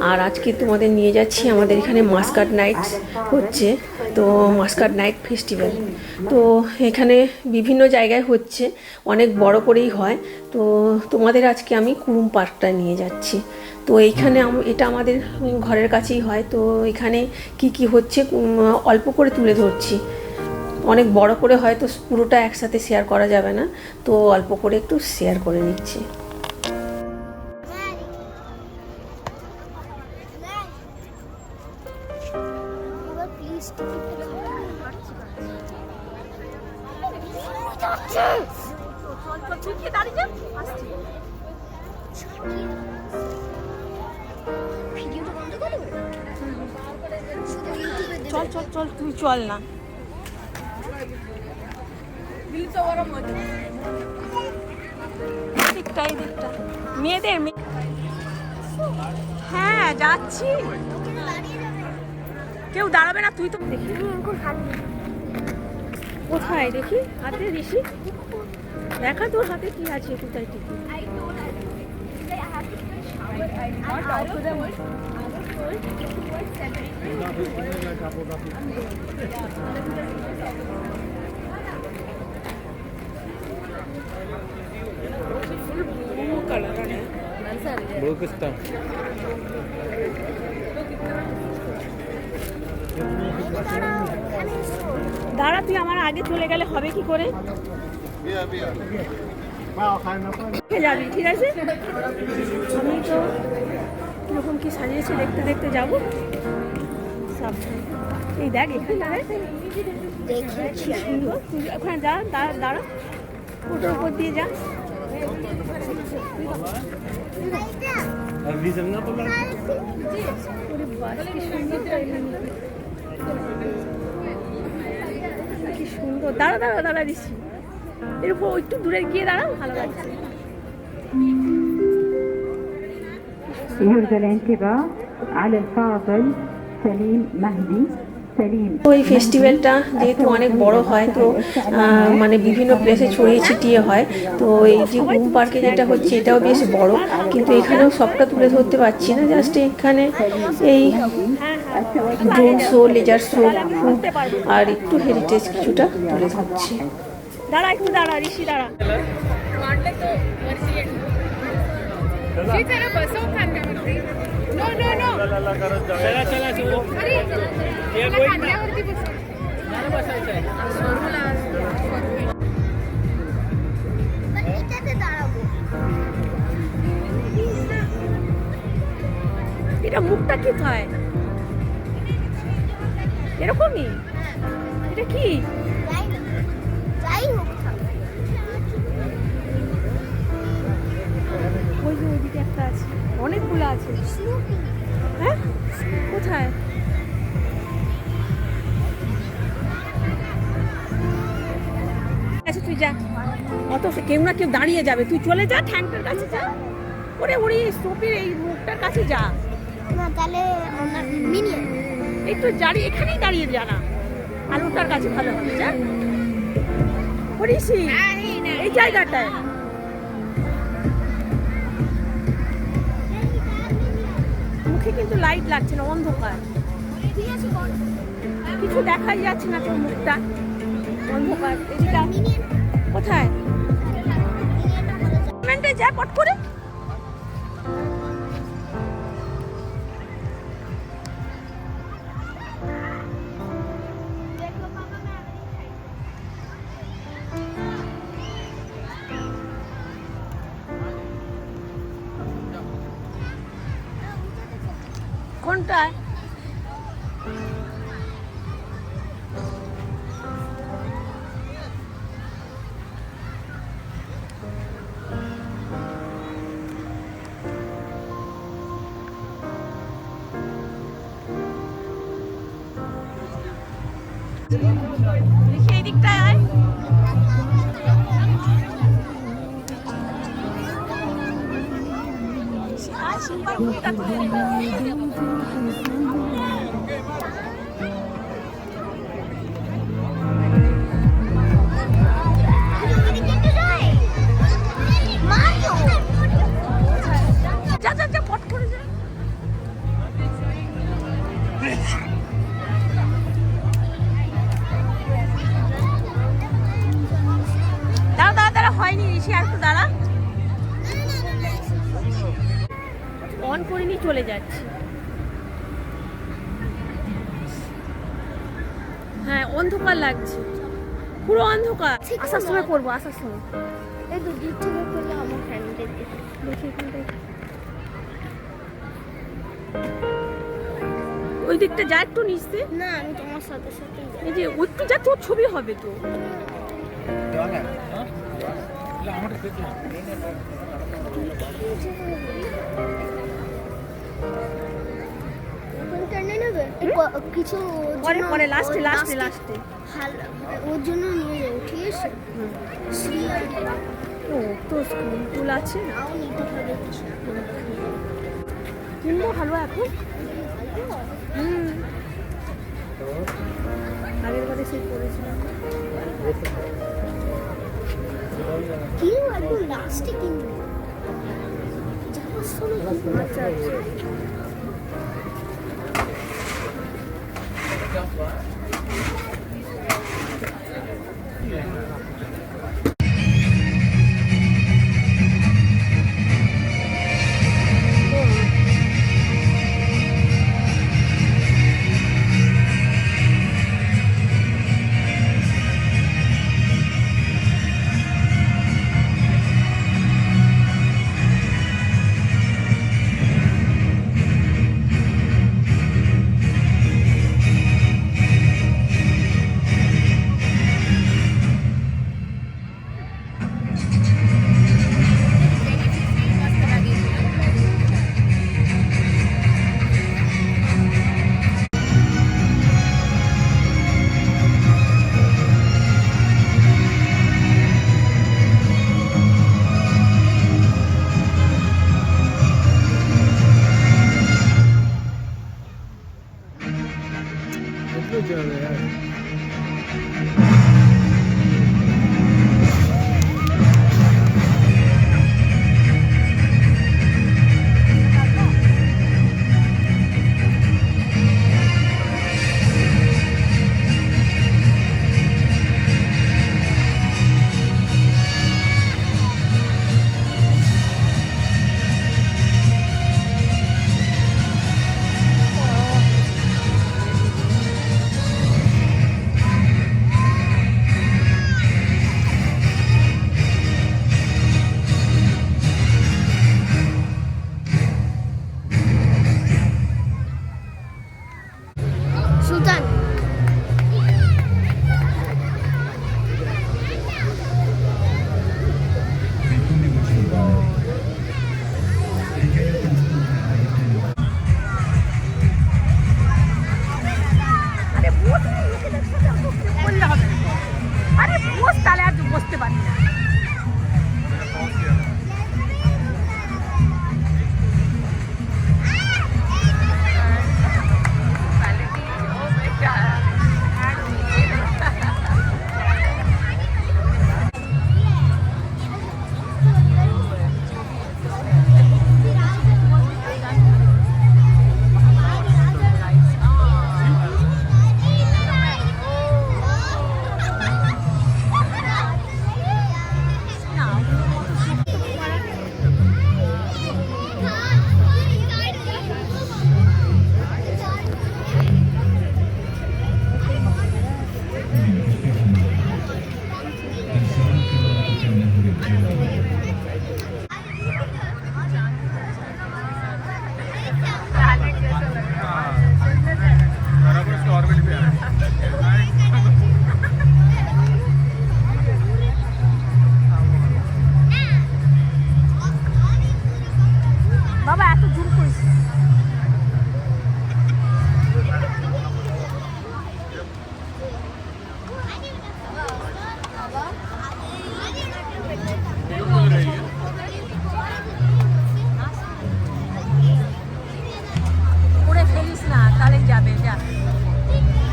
আর আজকে তোমাদের নিয়ে যাচ্ছি আমাদের এখানে মাস্কাট নাইট হচ্ছে, তো মাস্কাট নাইট ফেস্টিভ্যাল। তো এখানে বিভিন্ন জায়গায় হচ্ছে, অনেক বড় করেই হয়। তো তোমাদের আজকে আমি কুরুম পার্কটা নিয়ে যাচ্ছি। তো এইখানে এটা আমাদের ঘরের কাছেই হয়। তো এখানে কি কি হচ্ছে অল্প করে তুলে ধরছি। অনেক বড় করে হয় তো পুরোটা একসাথে শেয়ার করা যাবে না, তো অল্প করে একটু শেয়ার করে নিচ্ছি। চল চল চল, তুই চল না। দিকটাই দিকটা মেয়েদের, হ্যাঁ যাচ্ছি। কেউ দাঁড়াবে না, তুই তো দেখি কোথায় দেখি হাতে ঋষি দেখা, তোর হাতে কি আছে, কোথায় টিকি? দাঁড়া, তুই আমার আগে চলে গেলে হবে কি করে? যাবি, ঠিক আছে। আমি তো কিরকম কি সাজিয়েছি দেখতে দেখতে যাবো। এই দেখ এখানে সুন্দর, তুই ওখানে যা, দাঁড়া ওটার উপর দিয়ে যা। কি সুন্দর, দাঁড়া দাঁড়া দাঁড়া দিচ্ছি, এর উপর একটু দূরে গিয়ে দাঁড়া, ভালো লাগছে। يرجى الانتباه على الفاضل سليم مهدي তো এই ফেস্টিভ্যালটা যেহেতু অনেক বড় হয়, তো মানে বিভিন্ন প্লেসে ছড়িয়ে ছিটিয়ে হয়। তো এই যে কুরুম পার্কে যেটা হচ্ছে এটাও বেশ বড়, কিন্তু এখানেও সবটা তুলে ধরতে পারছি না। জাস্ট এখানে এই drone show, laser show, food আর একটু হেরিটেজ কিছুটা তুলে ধরছি। দাঁড়া একটু দাঁড়া ঋষি, দাঁড়া। এটা মুখটা কি হয় এরকমই? এটা কি? ওই যে ওইদিকে একটা আছে, অনেকগুলো আছে। হ্যাঁ কোথায়? আচ্ছা তুই যা, অত কেউ না কেউ দাঁড়িয়ে যাবে, তুই চলে যা, ট্যাঙ্কের কাছে যা। ওরে ওরে স্টোপের এই মুখটার কাছে যা না, তাহলে একটু দাঁড়িয়ে এখানেই দাঁড়িয়ে যা না, আলুটার কাছে ভালো হবে। যা করিসি এই জায়গাটায়। মুখে কিন্তু লাইট লাগছে না, অন্ধকার, কিছু দেখাই যাচ্ছে না, তোর মুখটা অন্ধকার। এদিকে কোথায়? যা পট করে। কোনটায়? দেখি এই দিকটায় আয়। যা যা এসে আর একটু দাঁড়া, অন করিনি চলে যাচ্ছে। হ্যাঁ অন্ধকার লাগছে, পুরো অন্ধকার। আসার সময় করবো, আসার সময়। এই তো দূর থেকে করলে আমার ফ্যামিলির দিকে দেখি এখান থেকে। ওই দিকটা যা একটু নিচে। না আমি তোমার সাথে সাথে এই যে একটু যা, তোর ছবি হবে তো। টেনে নেবে কিছু পরে পরে লাস্টে লাস্টে লাস্টে ওর জন্য নিয়ে যাবো, ঠিক আছে? ও তো স্কুল আছে, নাও নিতে হবে কিছু। কিনবো হালুয়া এখন। আগের বারে সেই করেছিলাম। কিনবো একদম লাস্টে কিনবো, যাওয়ার সময় কিনবো। আচ্ছা আচ্ছা। সুলতান আরে বললে হবে না। আরে বস, তাহলে আর বসতে পারি না। বাবা এত জুম করিস না। করে ফেলিস না, তাহলেই যাবে। যা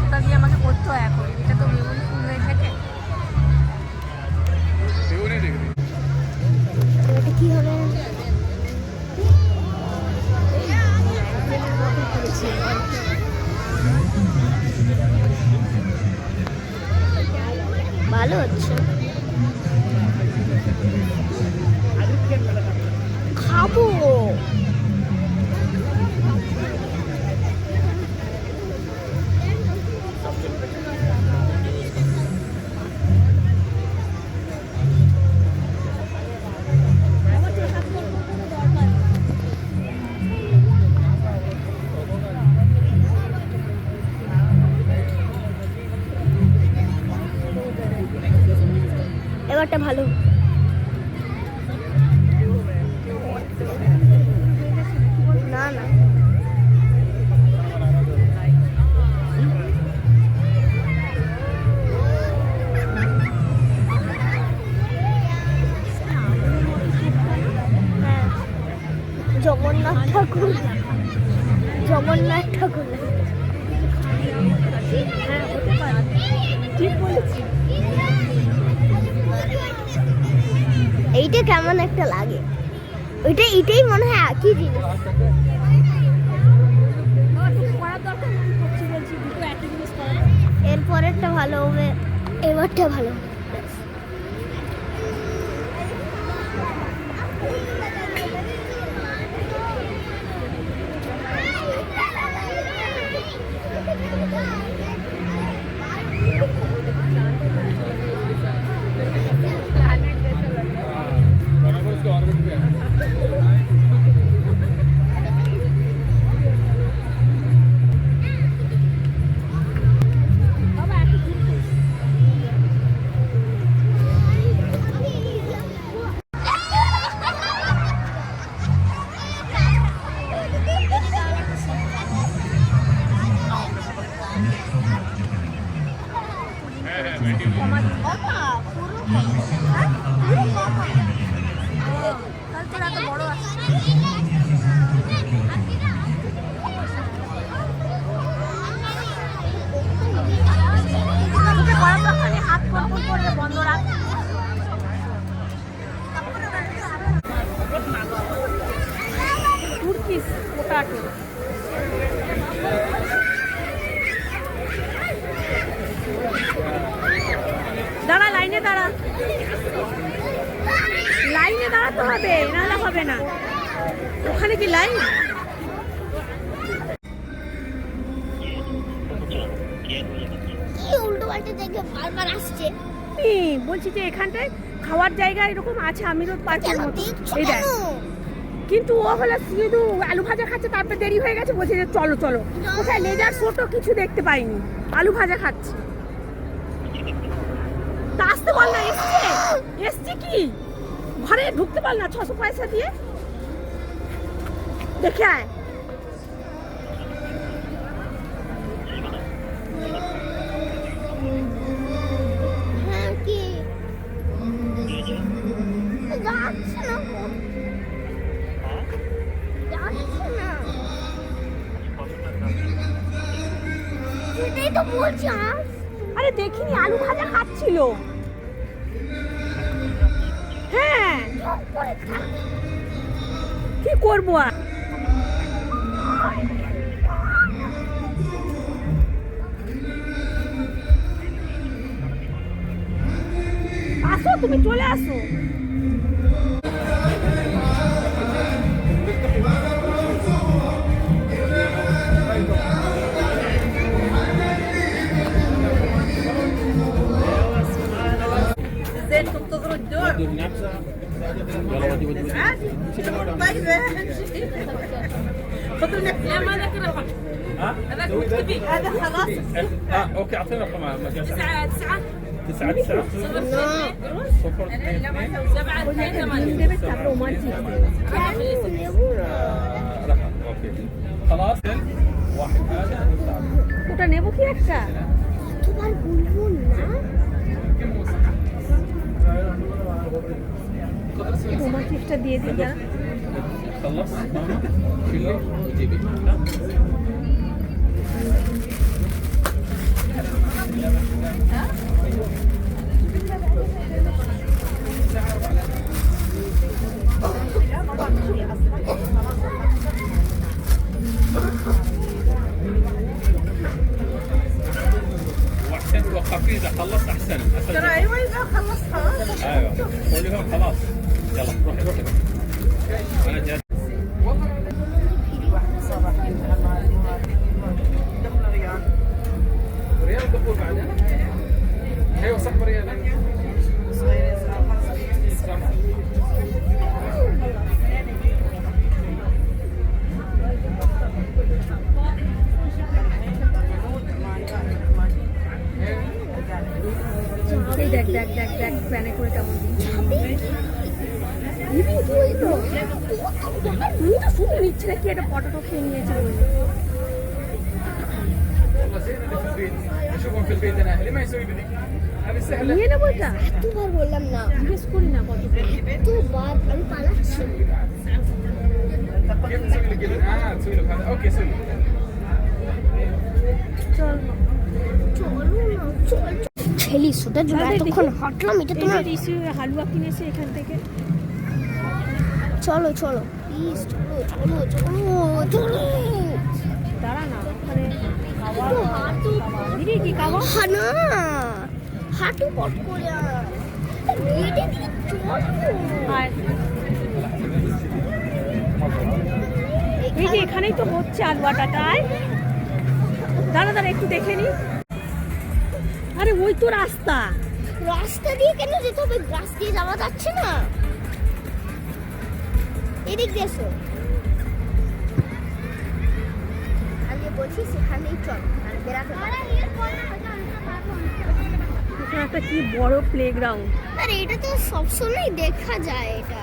ওটা দিয়ে আমাকে করতে হয় এখন, এটা তো মেমোরি ফুল হয়ে থাকে। এটা কি হবে? ভালো হচ্ছে। খাবো। এবারটা ভালো। না না হ্যাঁ, জগন্নাথ ঠাকুর, জগন্নাথ ঠাকুর। হ্যাঁ হতে পারে, ঠিক বলেছি। এইটা কেমন একটা লাগে, এটাই মনে হয় একই জিনিস। এরপরেরটা ভালো হবে, এবারটা ভালো হবে। দাঁড়া, লাইনে দাঁড়া, লাইনে দাঁড়াতে হবে, নাহলে হবে না। ওখানে কি লাইন? উল্টো পাল্টে দেখে বারবার আসছে। বলছি যে এখানটায় খাওয়ার জায়গা এরকম আছে আমিরত পার্কের মতো। এই দেখ, কিন্তু ও হলো শুধু আলু ভাজা খাচ্ছে, তারপরে দেরি হয়ে গেছে, বলছে যে চলো চলো। কোথায় লেজার শোটো কিছু দেখতে পাইনি, আলু ভাজা খাচ্ছে। তা আসতে বল না, এসছে কি ঘরে ঢুকতে পারল না 600 পয়সা দিয়ে, দেখে আয়। হ্যাঁ কি যাচ্ছে না, যাচ্ছে না, সেটাই তো বলছি। আরে দেখিনি, আলু ভাজা খাচ্ছিল। হ্যাঁ কি করবো আর, আসো তুমি, চলে আসো। تنتظروا الدور عادي طيبة خذوا نفس. لا ما ذاك الرقم، هذاك مكتبي، هذا خلاص. اوكي اعطينا رقم 9 9 9 9 0 7 رقم اوكي خلاص واحد هذا ওটা নেবো কি একটা? তোমার বুলবুল না তোমার চিপসটা দিয়ে দিই না। خلص ماما شيلي وجيبي واحسن توقفي اذا خلصت احسن. ترى ايوه ايوه قولي لهم خلاص يلا روحي روحي انا جاي والله ريال دخول بعدين ايوه صح ريال এই দেখ দেখ দেখ দেখ প্যানে করে কেমন শুনে নিচ্ছে নাকি একটা পটাটো খেয়ে নিয়েছে বলে। والله زين اللي في البيت اشوفهم في البيت انا اهلي ما يسوي بني هذه سهله নিয়ে নেবো এটা, এতবার বললাম না, জিজ্ঞেস করি না কত। এতবার আমি পালাচ্ছি। كيف تسوي لك جبن؟ تسوي لك هذا اوكي سوي চল চলো না, চল ছেলি সোটার জন্য এতক্ষণ হাঁটলাম, এটা তোমার ঋষি হালুয়া কিনেছে এখান থেকে। চলো চলো প্লিজ, চলো চলো চলো চলো। দাঁড়া না ওখানে খাওয়া দিদি কি খাবো? না হাঁটু পট করে এটা দিকে চলো। আর এই যে এখানেই তো হচ্ছে আলুয়াটাটায়। দাঁড়া দাঁড়া একটু দেখে নি। আরে ওই তো রাস্তা। রাস্তা দিয়ে কেন যেতে হবে? গাছ দিয়ে যাওয়া যাচ্ছে না, এদিক দিয়ে এসো। আমি বলছি সেখানেই চল, আর বেড়াতে এখানে একটা কি বড় প্লেগ্রাউন্ড। আরে এটা তো সবসময় দেখা যায়, এটা